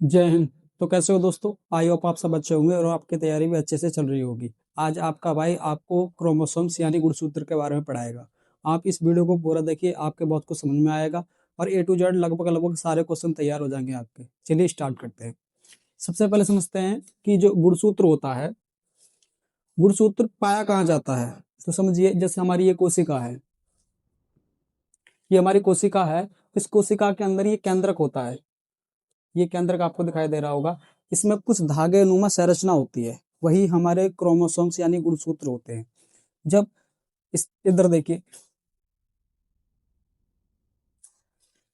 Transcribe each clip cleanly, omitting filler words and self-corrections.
जय हिंद। तो कैसे हो दोस्तों? आई होप आप सब अच्छे होंगे और आपकी तैयारी भी अच्छे से चल रही होगी। आज आपका भाई आपको क्रोमोसोम्स यानी गुणसूत्र के बारे में पढ़ाएगा। आप इस वीडियो को पूरा देखिए, आपके बहुत कुछ समझ में आएगा और ए टू जेड लगभग लगभग सारे क्वेश्चन तैयार हो जाएंगे आपके। चलिए स्टार्ट करते हैं। सबसे पहले समझते हैं कि जो गुणसूत्र होता है, गुणसूत्र पाया कहाँ जाता है। तो समझिए, जैसे हमारी ये कोशिका है, ये हमारी कोशिका है। इस कोशिका के अंदर ये केंद्रक होता है। ये केंद्रक आपको दिखाई दे रहा होगा। इसमें कुछ धागे नुमा संरचना होती है, वही हमारे क्रोमोसोम्स यानी गुणसूत्र होते हैं। जब इस इधर देखिए,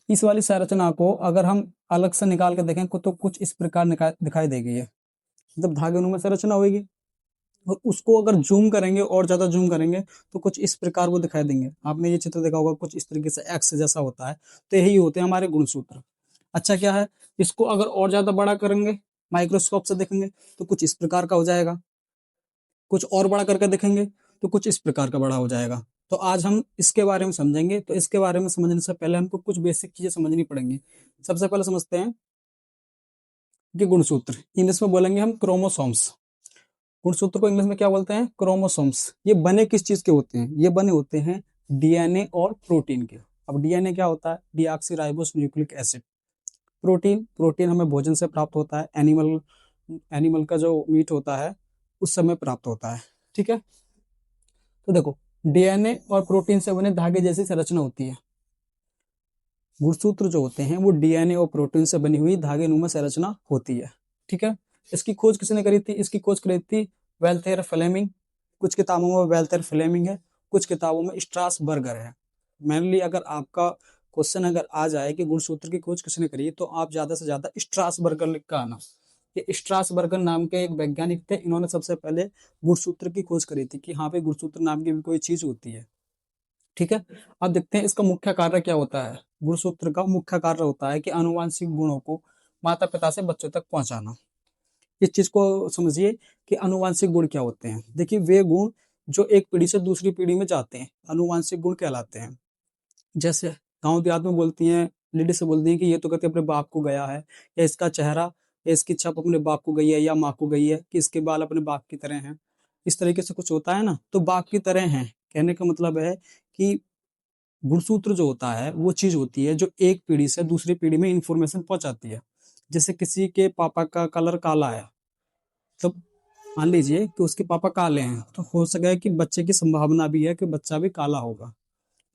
इस वाली संरचना को अगर हम अलग से निकाल के देखें तो कुछ इस प्रकार दिखाई देगी। है जब धागे नुमा संरचना होगी और उसको अगर जूम करेंगे और ज्यादा जूम करेंगे तो कुछ इस प्रकार वो दिखाई देंगे। आपने ये चित्र देखा होगा, कुछ इस तरीके से एक्स जैसा होता है। तो यही होते हैं हमारे गुणसूत्र। अच्छा क्या है, इसको अगर और ज्यादा बड़ा करेंगे, माइक्रोस्कोप से देखेंगे तो कुछ इस प्रकार का हो जाएगा। कुछ और बड़ा करके देखेंगे तो कुछ इस प्रकार का बड़ा हो जाएगा। तो आज हम इसके बारे में समझेंगे। तो इसके बारे में समझने से पहले हमको कुछ बेसिक चीजें समझनी पड़ेंगी। सबसे पहले समझते हैं कि गुणसूत्र इंग्लिश में बोलेंगे हम क्रोमोसोम्स। गुणसूत्र को इंग्लिश में क्या बोलते हैं? क्रोमोसोम्स। ये बने किस चीज के होते हैं? ये बने होते हैं डीएनए और प्रोटीन के। अब डीएनए क्या होता है? Deoxy ribose nucleic acid. Protein, protein हमें भोजन से प्राप्त होता है। एनिमल एनिमल का जो मीट होता है उस समय प्राप्त होता है। ठीक है। तो देखो, डीएनए और प्रोटीन से बने धागे जैसी संरचना होती है। गुणसूत्र जो होते हैं वो डीएनए और प्रोटीन से बनी हुई धागे नुमा संरचना होती है। ठीक है। इसकी खोज किसने करी थी? इसकी खोज करी थी वेल्थेयर फ्लेमिंग। कुछ किताबों में वेल्थेयर फ्लेमिंग है, कुछ किताबों में स्ट्रासबर्गर है। मेनली अगर आपका क्वेश्चन अगर आ जाए कि गुणसूत्र की खोज किसने करी, तो आप ज्यादा से ज्यादा स्ट्रासबर्गर लिख कर आना। ये स्ट्रासबर्गर नाम के एक वैज्ञानिक थे। इन्होंने सबसे पहले गुणसूत्र की खोज करी थी कि हाँ भाई, गुणसूत्र नाम की भी कोई चीज होती है। ठीक है। अब देखते हैं इसका मुख्य कार्य क्या होता है। गुणसूत्र का मुख्य कार्य होता है कि आनुवांशिक गुणों को माता पिता से बच्चों तक पहुंचाना। इस चीज को समझिए कि आनुवांशिक गुण क्या होते हैं। देखिए, वे गुण जो एक पीढ़ी से दूसरी पीढ़ी में जाते हैं आनुवांशिक गुण कहलाते हैं। जैसे गांव देहात में बोलती हैं, लेडीज से बोलती हैं कि ये तो कहते अपने बाप को गया है, या इसका चेहरा या इसकी छप अपने बाप को गई है या माँ को गई है, कि इसके बाल अपने बाप की तरह हैं। इस तरीके से कुछ होता है ना, तो बाप की तरह हैं कहने का मतलब है कि गुणसूत्र जो होता है वो चीज होती है जो एक पीढ़ी से दूसरी पीढ़ी में इंफॉर्मेशन पहुंचाती है। जैसे किसी के पापा का कलर काला है, तो मान लीजिए कि उसके पापा काले हैं, तो हो सके कि बच्चे की संभावना भी है कि बच्चा भी काला होगा।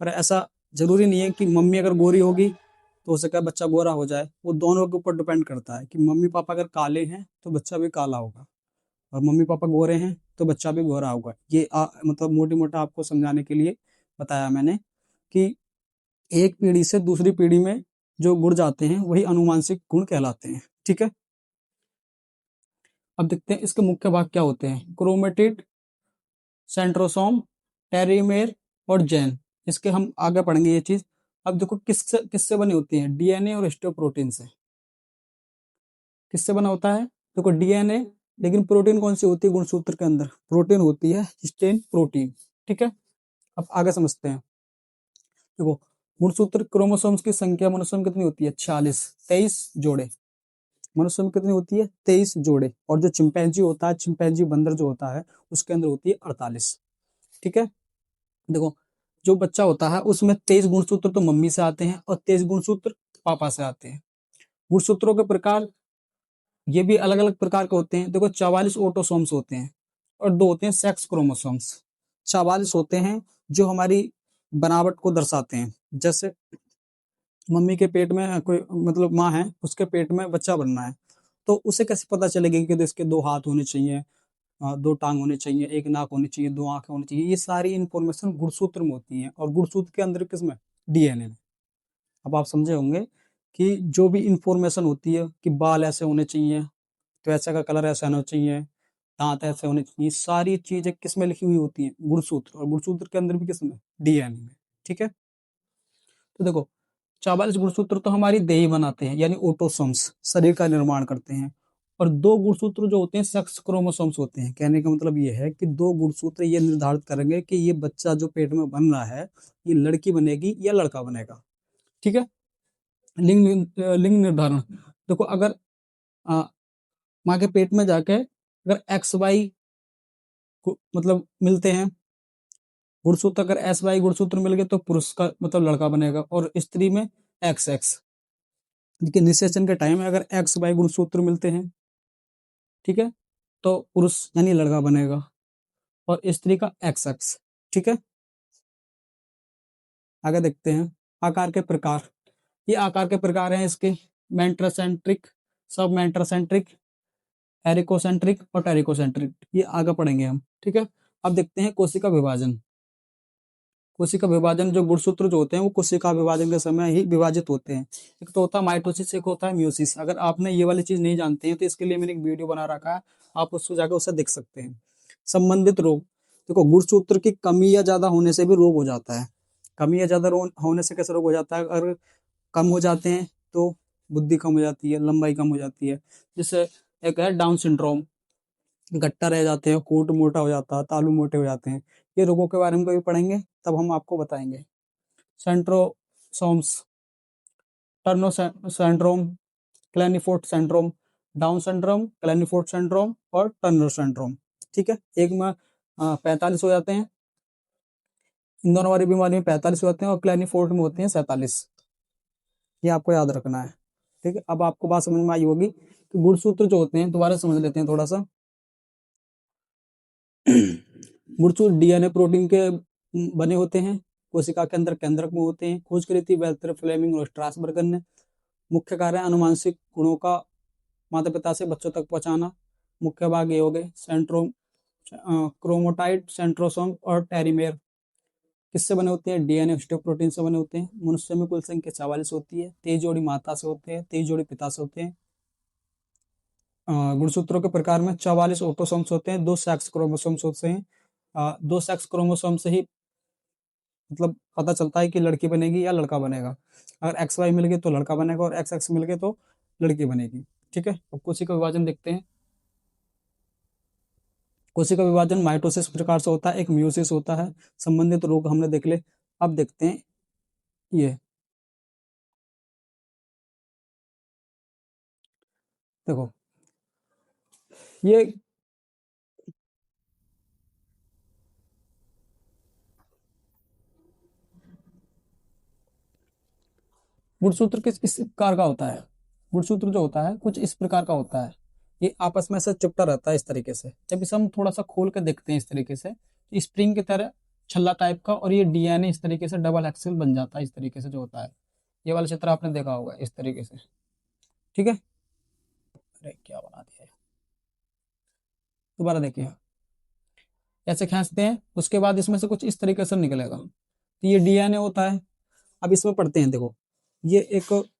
पर ऐसा जरूरी नहीं है कि मम्मी अगर गोरी होगी तो हो सके बच्चा गोरा हो जाए। वो दोनों के ऊपर डिपेंड करता है कि मम्मी पापा अगर काले हैं तो बच्चा भी काला होगा, और मम्मी पापा गोरे हैं तो बच्चा भी गोरा होगा। ये मतलब मोटी मोटा आपको समझाने के लिए बताया मैंने कि एक पीढ़ी से दूसरी पीढ़ी में जो गुण जाते हैं वही अनुवांशिक गुण कहलाते हैं। ठीक है। अब देखते हैं इसके मुख्य भाग क्या होते हैं। क्रोमेटिड, सेंट्रोसोम, टेरीमेर और जेन। इसके हम आगे पढ़ेंगे ये चीज। अब देखो किससे किससे बनी होती है? डीएनए और हिस्टोप्रोटीन से। किससे बना होता है? देखो डीएनए, लेकिन प्रोटीन कौन सी होती है गुणसूत्र के अंदर? प्रोटीन होती है हिस्टेन प्रोटीन। ठीक है। अब आगे समझते हैं। देखो, गुणसूत्र क्रोमोसोम्स की संख्या मनुष्य में कितनी होती है? 46, 23 जोड़े। मनुष्य में कितनी होती है? 23 जोड़े। और जो चिंपैंजी होता है, चिंपैंजी बंदर जो होता है, उसके अंदर होती है 48। ठीक है। देखो, जो बच्चा होता है उसमें 23 गुणसूत्र तो मम्मी से आते हैं और 23 गुणसूत्र पापा से आते हैं। गुणसूत्रों के प्रकार ये भी अलग अलग प्रकार के होते हैं। देखो, 44 ऑटोसोम्स होते हैं और दो होते हैं सेक्स क्रोमोसोम्स। 44 होते हैं जो हमारी बनावट को दर्शाते हैं। जैसे मम्मी के पेट में कोई मतलब माँ है, उसके पेट में बच्चा बनना है, तो उसे कैसे पता चलेगा कि इसके दो हाथ होने चाहिए, दो टांग होने चाहिए, एक नाक होनी चाहिए, दो आंखें होनी चाहिए। ये सारी इंफॉर्मेशन गुणसूत्र में होती है, और गुणसूत्र के अंदर किसमें? डीएनए में। अब आप समझे होंगे कि जो भी इंफॉर्मेशन होती है कि बाल ऐसे होने चाहिए, त्वचा का कलर ऐसा होना चाहिए, दांत ऐसे होने चाहिए, सारी चीजें किसमें लिखी हुई होती है? गुणसूत्र। और गुणसूत्र के अंदर भी किसमें? डीएनए में। ठीक है। तो देखो, 44 गुणसूत्र तो हमारी देही बनाते हैं, यानी ऑटोसोम्स शरीर का निर्माण करते हैं। और दो गुणसूत्र जो होते हैं सेक्स क्रोमोसोम्स होते हैं। कहने का मतलब ये है कि दो गुणसूत्र ये निर्धारित करेंगे कि ये बच्चा जो पेट में बन रहा है, ये लड़की बनेगी या लड़का बनेगा। ठीक है। लिंग लिंग निर्धारण। देखो, अगर माँ के पेट में जाके अगर एक्स वाई मतलब मिलते हैं गुणसूत्र, अगर एस वाई गुणसूत्र मिल गए तो पुरुष का मतलब लड़का बनेगा, और स्त्री में एक्स एक्स, लेकिन निषेचन के टाइम में अगर एक्स वाई गुणसूत्र मिलते हैं, ठीक है, तो पुरुष यानी लड़का बनेगा, और स्त्री का एक्स एक्स। ठीक है, आगे देखते हैं आकार के प्रकार। ये आकार के प्रकार हैं इसके, मेंट्रोसेंट्रिक, सब मेंट्रोसेंट्रिक, एरिकोसेंट्रिक और टेरिकोसेंट्रिक, ये आगे पढ़ेंगे हम। ठीक है, अब देखते हैं कोशिका विभाजन। कोशिका विभाजन, जो गुणसूत्र जो होते हैं वो कोशिका विभाजन के समय ही विभाजित होते हैं। एक तो होता है माइटोसिस, एक होता है म्यूसिस। अगर आपने ये वाली चीज नहीं जानते हैं तो इसके लिए मैंने एक वीडियो बना रखा है, आप उसको जाकर उसे देख सकते हैं। संबंधित रोग, देखो गुणसूत्र की कमी या ज्यादा होने से भी रोग हो जाता है। कमी या ज्यादा होने से कैसे रोग हो जाता है, अगर कम हो जाते हैं तो बुद्धि कम हो जाती है, लंबाई कम हो जाती है। जैसे एक है डाउन सिंड्रोम, गट्टा रह जाते हैं, कोट मोटा हो जाता है, तालू मोटे हो जाते हैं। ये रोगों के बारे में कभी पढ़ेंगे तब हम आपको बताएंगे। Centrosomes, Turner syndrome, Klinefelter syndrome, down syndrome, Klinefelter syndrome और टर्नर सिंड्रोम। ठीक है, एक में 45 हो जाते हैं, इन दोनों वाली बीमारी में 45 हो जाते हैं, और क्लैनीफोर्ड में होते हैं 47। ये आपको याद रखना है। ठीक है, अब आपको बात समझ में आई होगी कि गुणसूत्र जो होते हैं, दोबारा समझ लेते हैं थोड़ा सा। गुणसूत्र डीएनए प्रोटीन के बने होते हैं, कोशिका के अंदर केंद्रक में होते हैं। खोज करी थी वेल्थर फ्लेमिंग और स्ट्रासबर्गर ने। मुख्य कार्य अनुवांशिक गुणों का माता पिता से बच्चों तक पहुंचाना। मुख्य भाग ये हो गए सेंट्रोम, क्रोमोटाइड, सेंट्रोसोम और टेरीमेर। किससे बने होते हैं, डीएनए हिस्टोप्रोटीन से बने होते हैं। मनुष्य में कुल संख्या 44 होती है, 23 जोड़ी माता से होते हैं, 23 जोड़ी पिता से होते हैं। गुणसूत्रों के प्रकार में 44 ऑटोसोम्स होते हैं, 2 सेक्स क्रोमोसोम्स होते हैं। 2 सेक्स क्रोमोसोम से ही मतलब पता चलता है कि लड़की बनेगी या लड़का बनेगा। अगर एक्स वाई मिल गए तो लड़का बनेगा, और एक्स एक्स मिल गए तो लड़की बनेगी। ठीक है, अब कोशिका विभाजन देखते हैं। कोशिका विभाजन माइटोसिस प्रकार से होता है, एक म्यूसिस होता है। संबंधित रोग हमने देख ले। अब देखते हैं ये, देखो ये गुणसूत्र किस इस प्रकार का होता है। गुणसूत्र जो होता है कुछ इस प्रकार का होता है, ये आपस में से चिपटा रहता है इस तरीके से। जब इसे हम थोड़ा सा खोल कर देखते हैं इस तरीके से, तो स्प्रिंग की तरह छल्ला टाइप का, और ये डीएनए इस तरीके से डबल एक्सेल बन जाता है इस तरीके से जो होता है। ये वाला चित्र आपने देखा होगा इस तरीके से। ठीक है, अरे क्या बना दिया है, दोबारा देखिए। ऐसे खींचते हैं, उसके बाद इसमें से कुछ इस तरीके से निकलेगा, तो ये डीएनए होता है। अब इसमें पढ़ते हैं, देखो ये एक,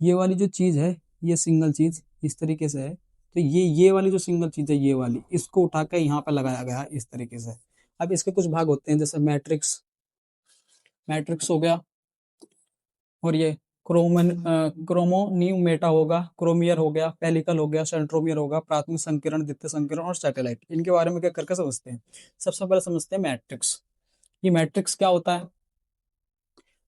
ये वाली जो चीज है, ये सिंगल चीज इस तरीके से है, तो ये वाली जो सिंगल चीज है, ये वाली, इसको उठा कर यहाँ पर लगाया गया है इस तरीके से। अब इसके कुछ भाग होते हैं, जैसे मैट्रिक्स, मैट्रिक्स हो गया, और ये क्रोमोन्यूमेटा होगा, क्रोमियर हो गया, पेलिकल हो गया, सेंट्रोमियर होगा, प्राथमिक संकीर्ण, द्वितीय संकीर्ण और सैटेलाइट। इनके बारे में क्या करके समझते हैं। सबसे पहले समझते हैं मैट्रिक्स। ये मैट्रिक्स क्या होता है।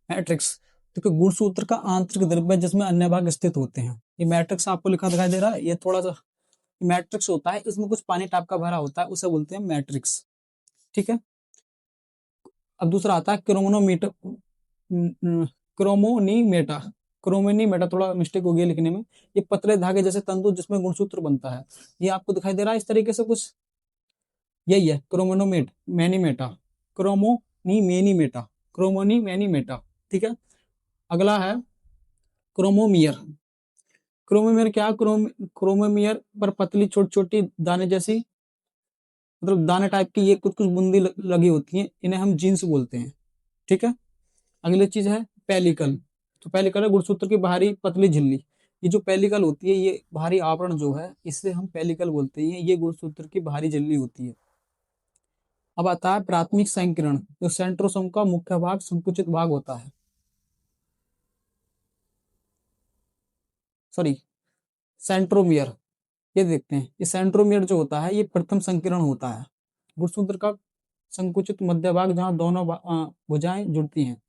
मैट्रिक्स, देखो गुणसूत्र का आंतरिक द्रव्य जिसमें अन्य भाग स्थित होते हैं। ये मैट्रिक्स आपको लिखा दिखाई दे रहा है, ये थोड़ा सा मैट्रिक्स होता है, इसमें कुछ पानी टाइप का भरा होता है, उसे बोलते हैं मैट्रिक्स। ठीक है, अब दूसरा आता है क्रोमोनोमीटर, क्रोमोनीमेटा। क्रोमोनीमेटा थोड़ा मिस्टेक हो गया लिखने में। ये पतले धागे जैसे तंतु जिसमें गुणसूत्र बनता है, ये आपको दिखाई दे रहा है इस तरीके से कुछ, यही है क्रोमोनोमेट मैनीमेटा, क्रोमोनी मैनीमेटा, क्रोमोनी मैनीमेटा। ठीक है, अगला है क्रोमोमियर। क्रोमोमियर क्या, क्रोमोमियर पर पतली छोटी छोटी दाने जैसी, मतलब दाने टाइप की ये कुछ कुछ बूंदी लगी होती हैं, इन्हें हम जीन्स बोलते हैं। ठीक है, अगली चीज है पेलिकल। तो पेलिकल है गुणसूत्र की बाहरी पतली झिल्ली। ये जो पेलिकल होती है, ये बाहरी आवरण जो है, इसे हम पेलिकल बोलते हैं, ये गुणसूत्र की बाहरी झिल्ली होती है। अब आता है प्राथमिक संकीर्ण, जो सेंट्रोसोम का मुख्य भाग संकुचित भाग होता है, सॉरी सेंट्रोमियर। ये देखते हैं, ये सेंट्रोमियर जो होता है, ये प्रथम संकीर्ण होता है। गुणसूत्र का संकुचित मध्य भाग जहां दोनों भुजाएं जुड़ती हैं।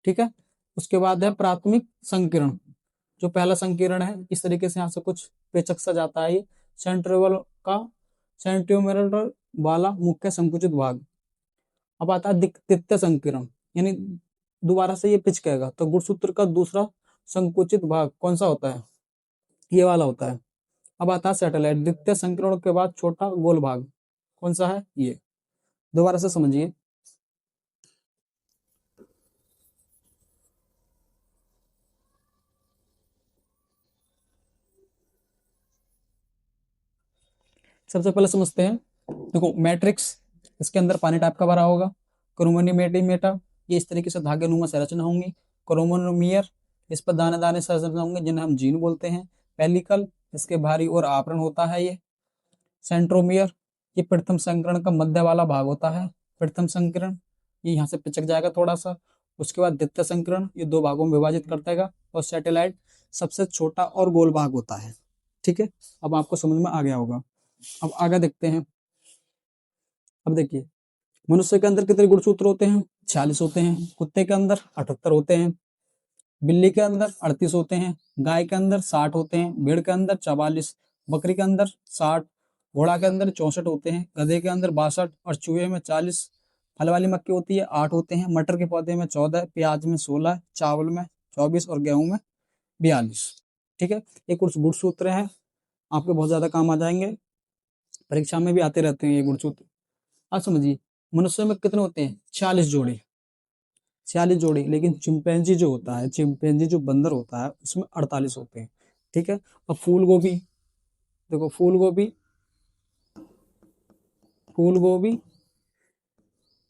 ठीक है, उसके बाद है प्राथमिक संकीर्ण। जो पहला संकीर्ण है, इस तरीके से यहाँ से कुछ पेचक सा जाता है ये सेंट्रोवल का सेंट्रोमेरल वाला मुख्य संकुचित भाग। अब आता है द्वितीय संकीर्ण, यानी दोबारा से ये पिच कहेगा, तो गुणसूत्र का दूसरा संकुचित भाग कौन सा होता है, ये वाला होता है। अब आता है सैटेलाइट, द्वितीय संकीर्ण के बाद छोटा गोल भाग कौन सा है, ये। दोबारा से समझिए, सबसे पहले समझते हैं। देखो मैट्रिक्स, इसके अंदर पानी टाइप का भरा होगा। क्रोमोनीमेटा, ये इस तरीके से धागे नुमा संरचना होंगी। क्रोमोनोमियर, इस पर दाने दाने संरचना होंगे जिन्हें हम जीन बोलते हैं। पेलिकल, इसके भारी और आवरण होता है ये। सेंट्रोमियर, ये प्रथम संकीर्ण का मध्य वाला भाग होता है। प्रथम संकीर्ण ये यहाँ से पिचक जाएगा थोड़ा सा। उसके बाद द्वितीय संकीर्ण, ये दो भागों में विभाजित कर देगा। और सैटेलाइट सबसे छोटा और गोल भाग होता है। ठीक है, अब आपको समझ में आ गया होगा। अब आगे देखते हैं। अब देखिए, मनुष्य के अंदर कितने गुणसूत्र होते हैं, 46 होते हैं। कुत्ते के अंदर 78 होते हैं। बिल्ली के अंदर 38 होते हैं। गाय के अंदर 60 होते हैं। भेड़ के अंदर 44, बकरी के अंदर 60, घोड़ा के अंदर 64 होते हैं। गधे के अंदर 62 और चूहे में 40। फल वाली मक्की होती है 8 होते हैं। मटर के पौधे में 14, प्याज में 16, चावल में 24 और गेहूं में 42। ठीक है, ये कुछ गुणसूत्र हैं, आपके बहुत ज्यादा काम आ जाएंगे, परीक्षा में भी आते रहते हैं ये गुणसूत्र। अब समझिए, मनुष्य में कितने होते हैं, 46 जोड़े। 46 जोड़ी, लेकिन चिंपैंजी जो होता है, चिंपैंजी जो बंदर होता है, उसमें 48 होते हैं। ठीक है, अब फूल गोभी, देखो फूल गोभी, फूल गोभी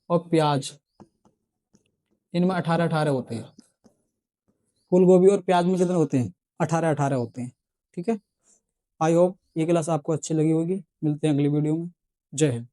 और प्याज, इनमें 18-18 होते हैं। फूल गोभी और प्याज में कितने होते हैं, 18-18 होते हैं। ठीक है, आई होप ये क्लास आपको अच्छी लगी होगी। मिलते हैं अगली वीडियो में। जय हिंद।